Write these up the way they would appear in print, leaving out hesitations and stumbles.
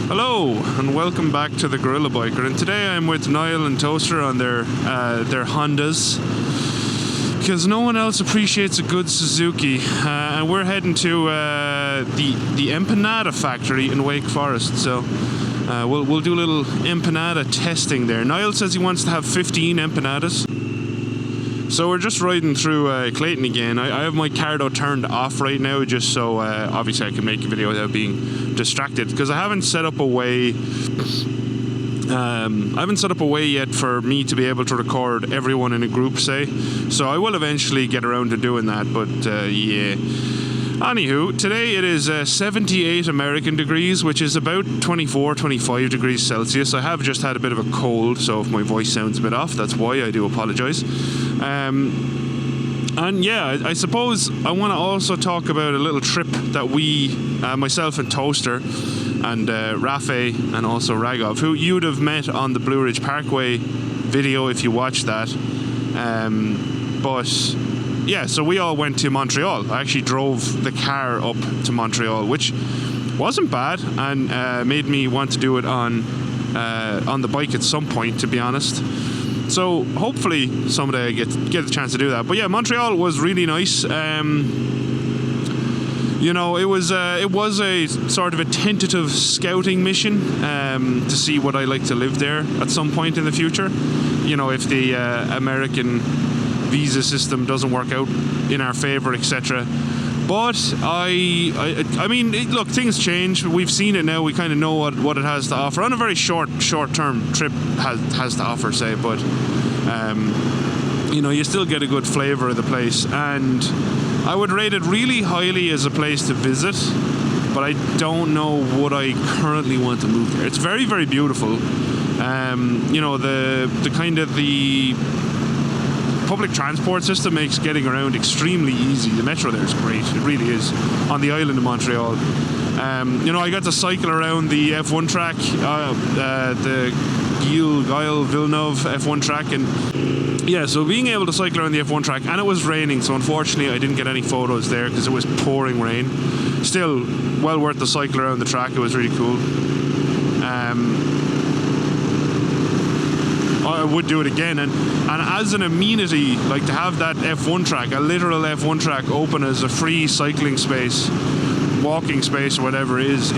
Hello and welcome back to the GorillaBiker, and today I'm with Niall and Toaster on their Hondas because no one else appreciates a good Suzuki, and we're heading to the Empanada factory in Wake Forest. So we'll do a little empanada testing there. Niall says he wants to have 15 empanadas. So we're just riding through Clayton again. I have my Cardo turned off right now, just so obviously I can make a video without being distracted, because I haven't set up a way yet for me to be able to record everyone in a group, say. So I will eventually get around to doing that, but yeah. Anywho, today it is 78 American degrees, which is about 24-25 degrees Celsius. I have just had a bit of a cold, so if my voice sounds a bit off, that's why. I do apologise. And yeah, I suppose I want to also talk about a little trip that we, myself and Toaster, and Rafe, and also Ragov, who you'd have met on the Blue Ridge Parkway video if you watched that. But yeah, so we all went to Montreal. I actually drove the car up to Montreal, which wasn't bad, and made me want to do it on the bike at some point, to be honest. So hopefully someday I get a chance to do that. But yeah, Montreal was really nice. You know, it was a sort of a tentative scouting mission to see what I like to live there at some point in the future. You know, if the American visa system doesn't work out in our favour, etc. But I mean, look, things change. We've seen it now. We kind of know what it has to offer on a very short-term trip has to offer, say. But you know, you still get a good flavour of the place, and I would rate it really highly as a place to visit. But I don't know would I currently want to move there. It's very, very beautiful. You know, the kind of the public transport system makes getting around extremely easy. The metro there is great. It really is. On the island of Montreal. You know, I got to cycle around the F1 track, the Guile-Villeneuve F1 track, and yeah, so being able to cycle around the F1 track, and it was raining, so unfortunately I didn't get any photos there because it was pouring rain. Still, well worth the cycle around the track. It was really cool. I would do it again, and as an amenity, like to have that F1 track, a literal F1 track open as a free cycling space, walking space or whatever, is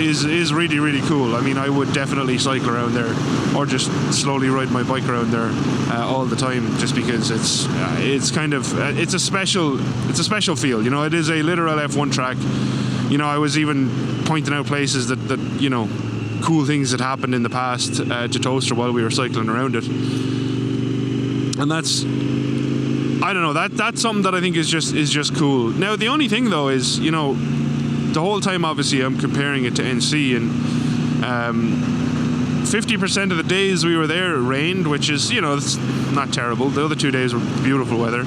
really, really cool. I mean, I would definitely cycle around there, or just slowly ride my bike around there all the time, just because it's kind of it's a special feel. You know, it is a literal F1 track. You know, I was even pointing out places that you know, cool things that happened in the past to Toaster while we were cycling around it, and that's, I don't know, that's something that I think is just cool. Now the only thing though is, you know, the whole time obviously I'm comparing it to NC, and 50% of the days we were there it rained, which is, you know, it's not terrible. The other 2 days were beautiful weather.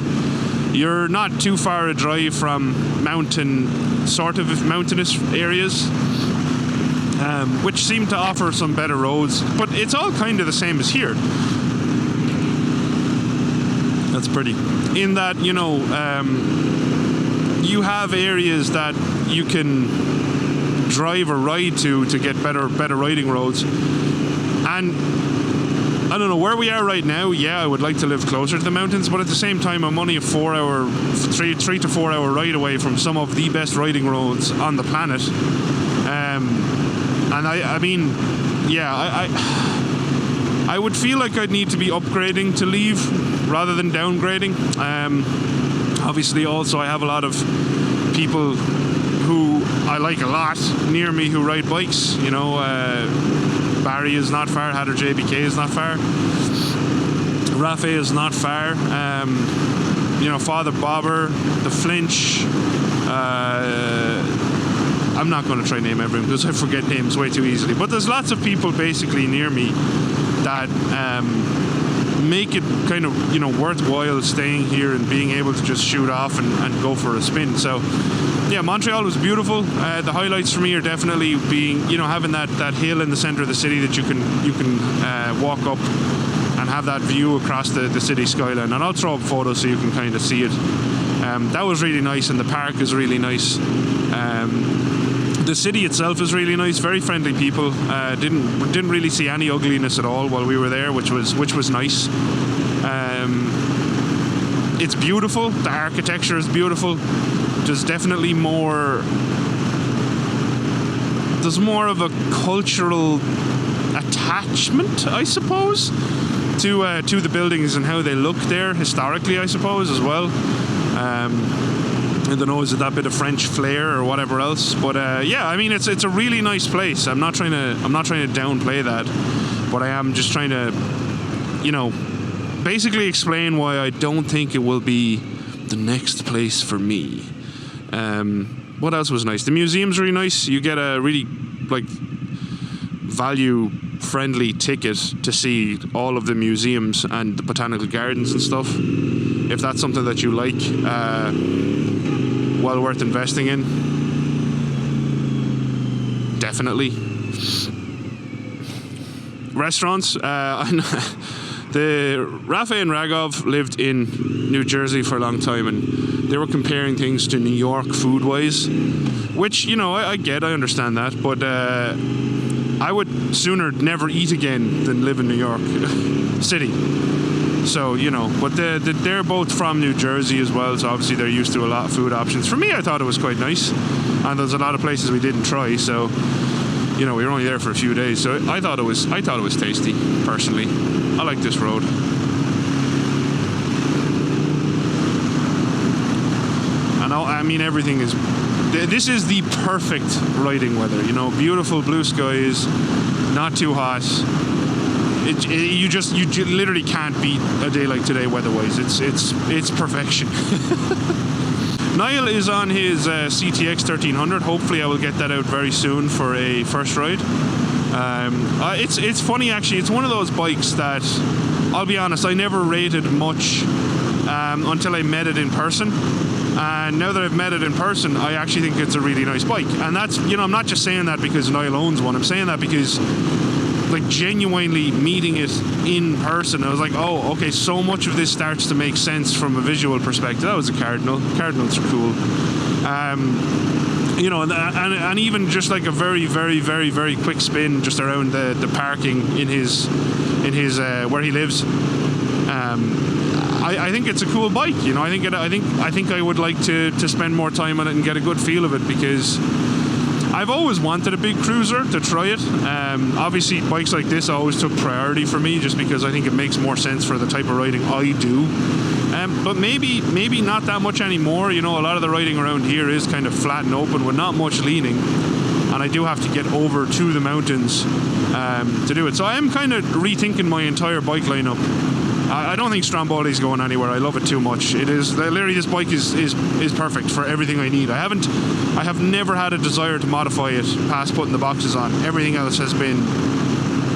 You're not too far a drive from mountainous areas, which seem to offer some better roads, but it's all kind of the same as here. That's pretty. In that, you know, you have areas that you can drive or ride to get better riding roads. And I don't know where we are right now. Yeah, I would like to live closer to the mountains, but at the same time, I'm only a 3 to 4 hour ride away from some of the best riding roads on the planet. And I mean, yeah, I would feel like I'd need to be upgrading to leave rather than downgrading. Obviously, also, I have a lot of people who I like a lot near me who ride bikes. You know, Barry is not far, Hatter JBK is not far, Rafe is not far, you know, Father Bobber, the Flinch, I'm not going to try and name everyone because I forget names way too easily, but there's lots of people basically near me that make it kind of, you know, worthwhile staying here and being able to just shoot off and go for a spin. So yeah, Montreal was beautiful. The highlights for me are definitely being, you know, having that hill in the center of the city that you can walk up and have that view across the city skyline. And I'll throw up photos so you can kind of see it. That was really nice, and the park is really nice. The city itself is really nice, very friendly people. Didn't really see any ugliness at all while we were there, which was nice. It's beautiful. The architecture is beautiful. There's definitely more. There's more of a cultural attachment, I suppose, to the buildings and how they look there historically, I suppose, as well. I don't know, is it that bit of French flair or whatever else? But yeah, I mean, it's a really nice place. I'm not trying to downplay that, but I am just trying to, you know, basically explain why I don't think it will be the next place for me. What else was nice? The museum's really nice. You get a really like value-friendly ticket to see all of the museums and the botanical gardens and stuff. If that's something that you like, well worth investing in. Definitely. Restaurants. The Rafa and Ragov lived in New Jersey for a long time, and they were comparing things to New York food-wise, which, you know, I get, I understand that, but I would sooner never eat again than live in New York City. So, you know, but they're both from New Jersey as well, so obviously they're used to a lot of food options. For me, I thought it was quite nice, and there's a lot of places we didn't try, so, you know, we were only there for a few days, so I thought it was tasty, personally. I like this road. And I mean, everything is... This is the perfect riding weather, you know, beautiful blue skies, not too hot. You literally can't beat a day like today weather-wise. It's perfection. Niall is on his CTX 1300. Hopefully I will get that out very soon for a first ride. It's funny, actually. It's one of those bikes that, I'll be honest, I never rated much until I met it in person. And now that I've met it in person, I actually think it's a really nice bike. And that's, you know, I'm not just saying that because Niall owns one. I'm saying that because, like, genuinely meeting it in person, I was like, oh, okay, so much of this starts to make sense from a visual perspective. That was a Cardinal. Cardinals are cool. You know, and even just like a very, very, very, very quick spin just around the parking in his where he lives. I think it's a cool bike. You know, I think I would like to spend more time on it and get a good feel of it, because I've always wanted a big cruiser to try it. Obviously, bikes like this always took priority for me, just because I think it makes more sense for the type of riding I do. But maybe not that much anymore. You know, a lot of the riding around here is kind of flat and open with not much leaning, and I do have to get over to the mountains to do it. So I am kind of rethinking my entire bike lineup. I don't think Stromboli's going anywhere. I love it too much. It is literally, this bike is perfect for everything I need. I have never had a desire to modify it past putting the boxes on. Everything else has been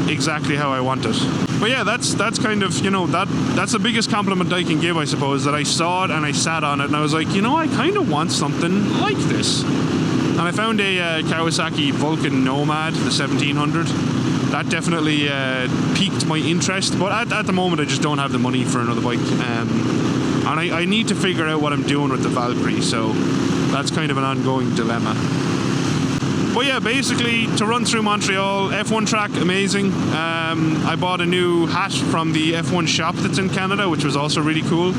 exactly how I want it. But yeah, that's kind of, you know, that's the biggest compliment I can give, I suppose, that I saw it and I sat on it and I was like, you know, I kind of want something like this. And I found a Kawasaki Vulcan Nomad, the 1700. That definitely piqued my interest, but at the moment I just don't have the money for another bike, and I need to figure out what I'm doing with the Valkyrie, so that's kind of an ongoing dilemma. But yeah, basically, to run through Montreal, F1 track, amazing. I bought a new hat from the F1 shop that's in Canada, which was also really cool.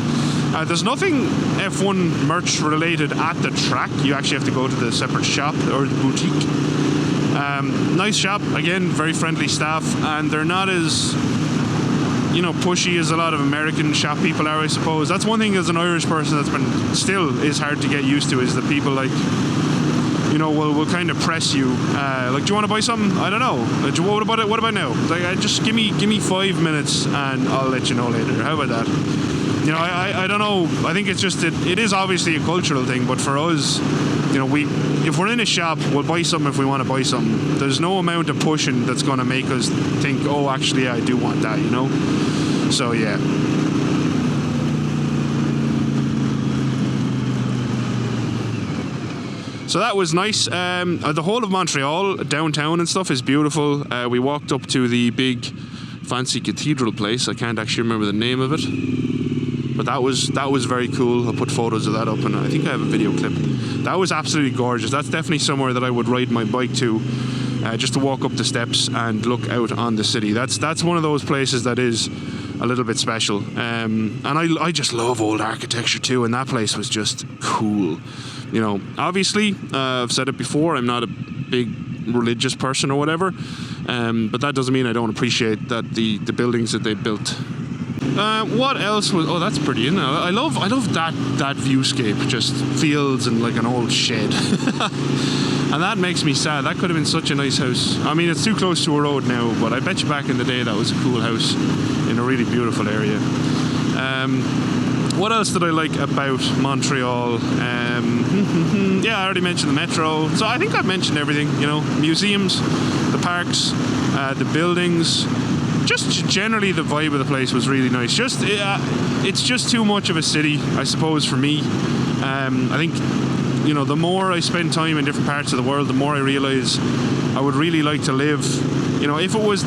There's nothing F1 merch related at the track. You actually have to go to the separate shop or the boutique. Nice shop, again, very friendly staff, and they're not as, you know, pushy as a lot of American shop people are, I suppose. That's one thing as an Irish person that's been, still is hard to get used to, is that people, like, you know, will kind of press you, like, do you want to buy something? I don't know. What about now? Like, just give me 5 minutes and I'll let you know later. How about that? You know, I don't know. I think it's just, it is obviously a cultural thing, but for us, you know, if we're in a shop, we'll buy something if we want to buy something. There's no amount of pushing that's going to make us think, oh, actually, I do want that, you know? So, yeah. So that was nice. The whole of Montreal, downtown and stuff, is beautiful. We walked up to the big fancy cathedral place. I can't actually remember the name of it. But that was very cool. I'll put photos of that up, and I think I have a video clip. That was absolutely gorgeous. That's definitely somewhere that I would ride my bike to, just to walk up the steps and look out on the city. That's one of those places that is a little bit special. And I just love old architecture too, and that place was just cool. You know, obviously, I've said it before, I'm not a big religious person or whatever, but that doesn't mean I don't appreciate that the buildings that they built. What else was? Oh, that's pretty, isn't it? I love that viewscape, just fields and like an old shed. And that makes me sad. That could have been such a nice house. I mean, it's too close to a road now, but I bet you back in the day that was a cool house in a really beautiful area. What else did I like about Montreal? Yeah, I already mentioned the metro. So I think I've mentioned everything, you know, museums, the parks, the buildings. Just generally the vibe of the place was really nice. It's just too much of a city, I suppose, for me. I think, you know, the more I spend time in different parts of the world, the more I realise I would really like to live, you know, if it was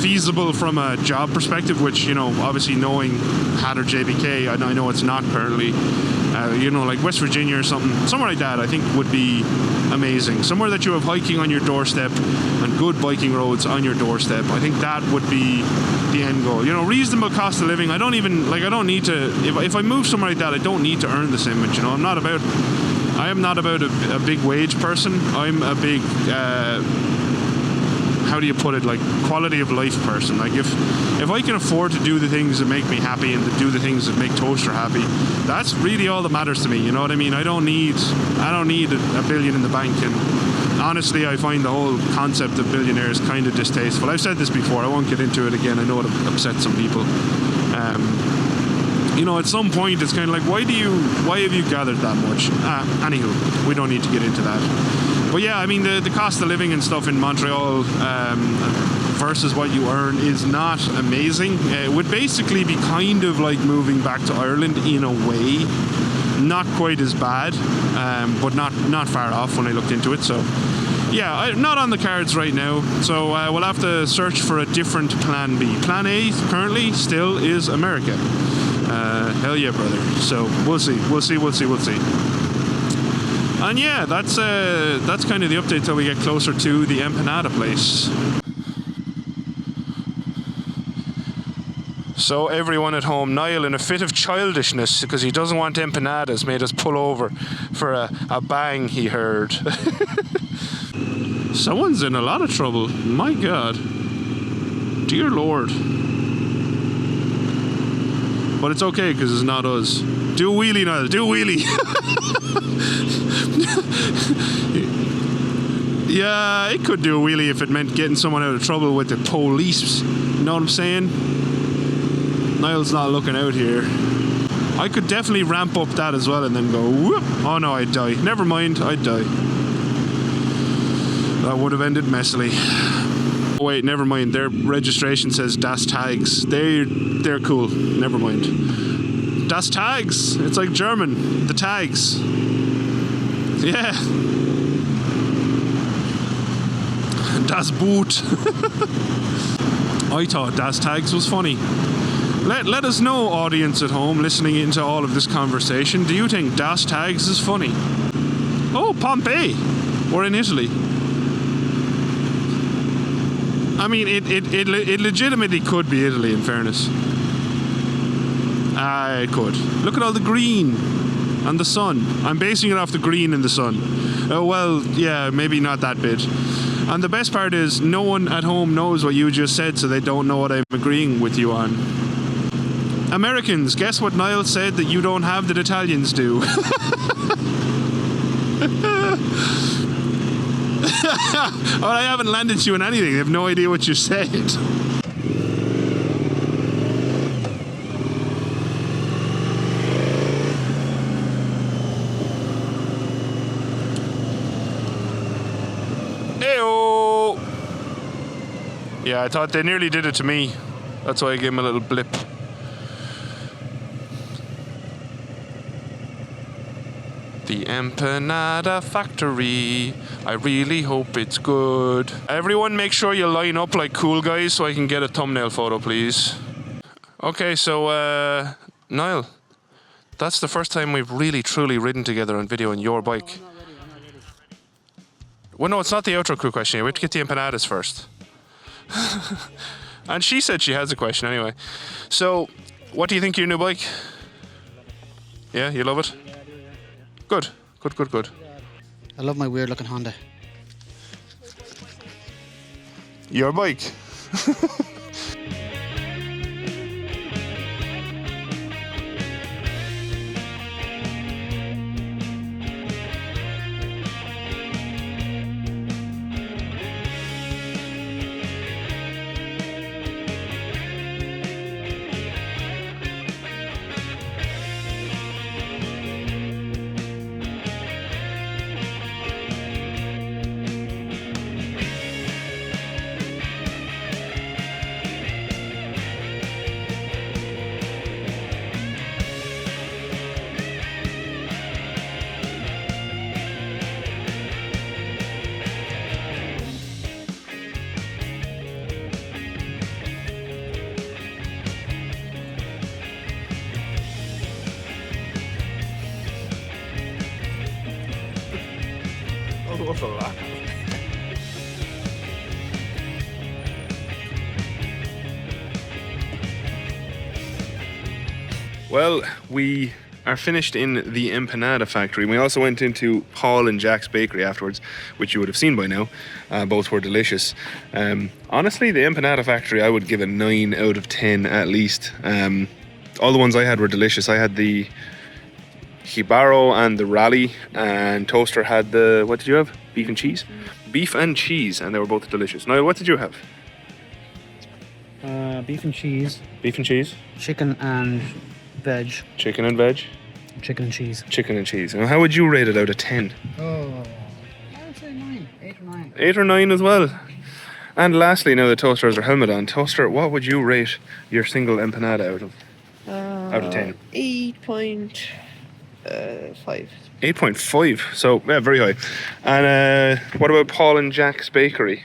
feasible from a job perspective, which, you know, obviously knowing HAT or JBK, I know it's not currently, you know, like West Virginia or something, somewhere like that I think would be amazing. Somewhere that you have hiking on your doorstep and good biking roads on your doorstep. I think that would be the end goal. You know, reasonable cost of living. I don't need to, if I move somewhere like that, I don't need to earn this image, you know. I am not about a big wage person. I'm a big, how do you put it, like quality of life person. Like if I can afford to do the things that make me happy and to do the things that make Toaster happy, that's really all that matters to me, you know what I mean? I don't need a billion in the bank, and honestly I find the whole concept of billionaires kind of distasteful. I've said this before, I won't get into it again, I know it upsets some people. You know, at some point it's kind of like, why have you gathered that much? Anywho, we don't need to get into that. But yeah, I mean, the cost of living and stuff in Montreal versus what you earn is not amazing. It would basically be kind of like moving back to Ireland in a way. Not quite as bad, but not far off when I looked into it. So yeah, not on the cards right now. So we'll have to search for a different plan B. Plan A currently still is America. Hell yeah, brother. So we'll see. And yeah, that's kind of the update till we get closer to the Empanada place. So everyone at home, Niall, in a fit of childishness because he doesn't want empanadas, made us pull over for a bang he heard. Someone's in a lot of trouble. My God. Dear Lord. But it's okay because it's not us. Do a wheelie, Niall. Do a wheelie. Yeah, it could do a wheelie if it meant getting someone out of trouble with the police. You know what I'm saying? Niall's not looking out here. I could definitely ramp up that as well and then go whoop. Oh no, I'd die. Never mind, I'd die. That would have ended messily. Oh, wait, never mind. Their registration says Das Tags. They're cool. Never mind. Das Tags. It's like German. The tags. Yeah. Das Boot. I thought Das Tags was funny. Let us know, audience at home listening into all of this conversation. Do you think Das Tags is funny? Oh, Pompeii. We're in Italy. I mean, it legitimately could be Italy, in fairness. It could. Look at all the green and the sun. I'm basing it off the green and the sun. Oh, well, yeah, maybe not that bit. And the best part is no one at home knows what you just said, so they don't know what I'm agreeing with you on. Americans, guess what Niall said that you don't have that Italians do? Oh, I haven't landed you in anything. I have no idea what you said. Heyo! Yeah, I thought they nearly did it to me. That's why I gave him a little blip. The Empanada Factory. I really hope it's good. Everyone make sure you line up like cool guys so I can get a thumbnail photo, please. Okay, so, Niall, That's the first time we've really truly ridden together on video on your bike. I'm not ready. Well, no, it's not the outro crew question. We have to get the empanadas first. And she said she has a question anyway. So, what do you think of your new bike? Yeah, you love it? Yeah, I do, yeah. Good, good, good, good. I love my weird looking Honda. Your bike. What's a lot? Well, we are finished in the Empanada factory. We also went into Paul and Jack's bakery afterwards, which you would have seen by now. Both were delicious. Honestly, the Empanada factory I would give a 9 out of 10 at least. All the ones I had were delicious. I had the Hibaro and the Rally, and Toaster had the, what did you have? Beef and cheese? Beef and cheese, and they were both delicious. Now, what did you have? Beef and cheese. Beef and cheese? Chicken and veg. Chicken and veg? Chicken and cheese. Chicken and cheese. And how would you rate it out of 10? Oh, I would say 9. 8 or 9. 8 or 9 as well. And lastly, now the Toaster has her helmet on. Toaster, what would you rate your single empanada out of 10? 8.5. 8.5. So, yeah, very high. And what about Paul and Jack's bakery?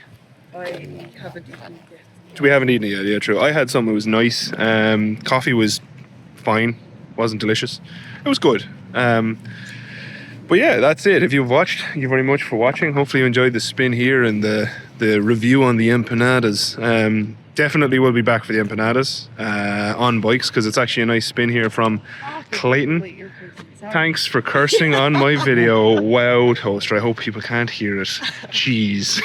I haven't eaten yet. We haven't eaten it yet, yeah, true. I had some, it was nice. Coffee was fine, wasn't delicious. It was good. But yeah, that's it. If you've watched, thank you very much for watching. Hopefully you enjoyed the spin here and the review on the empanadas. Definitely will be back for the empanadas on bikes, because it's actually a nice spin here from Clayton. Thanks for cursing on my video. Wow, Toaster, I hope people can't hear it. Jeez.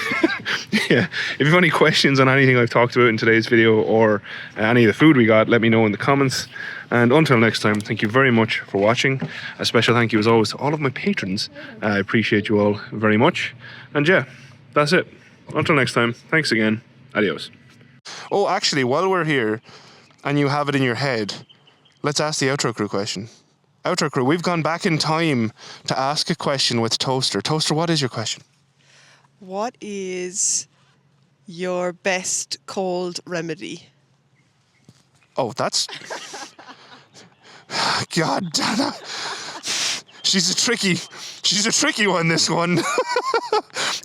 Yeah. If you have any questions on anything I've talked about in today's video, or any of the food we got, let me know in the comments. And until next time, thank you very much for watching. A special thank you as always to all of my patrons. I appreciate you all very much. And yeah, that's it. Until next time, thanks again. Adios. Oh, actually, while we're here and you have it in your head, let's ask the outro crew question. Outro crew, we've gone back in time to ask a question with Toaster. Toaster, what is your question? What is your best cold remedy? Oh, that's... God damn it. She's a tricky one, this one.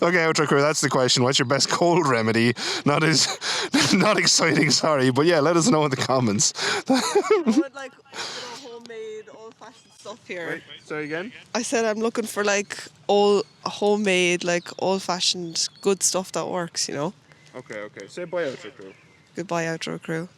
Okay, outro crew, that's the question. What's your best cold remedy? Not exciting, sorry, but yeah, let us know in the comments. I would like homemade, old-fashioned stuff here. Wait, sorry again? I said I'm looking for like homemade, like old-fashioned, good stuff that works, you know. Okay. Say bye, outro crew. Goodbye, outro crew.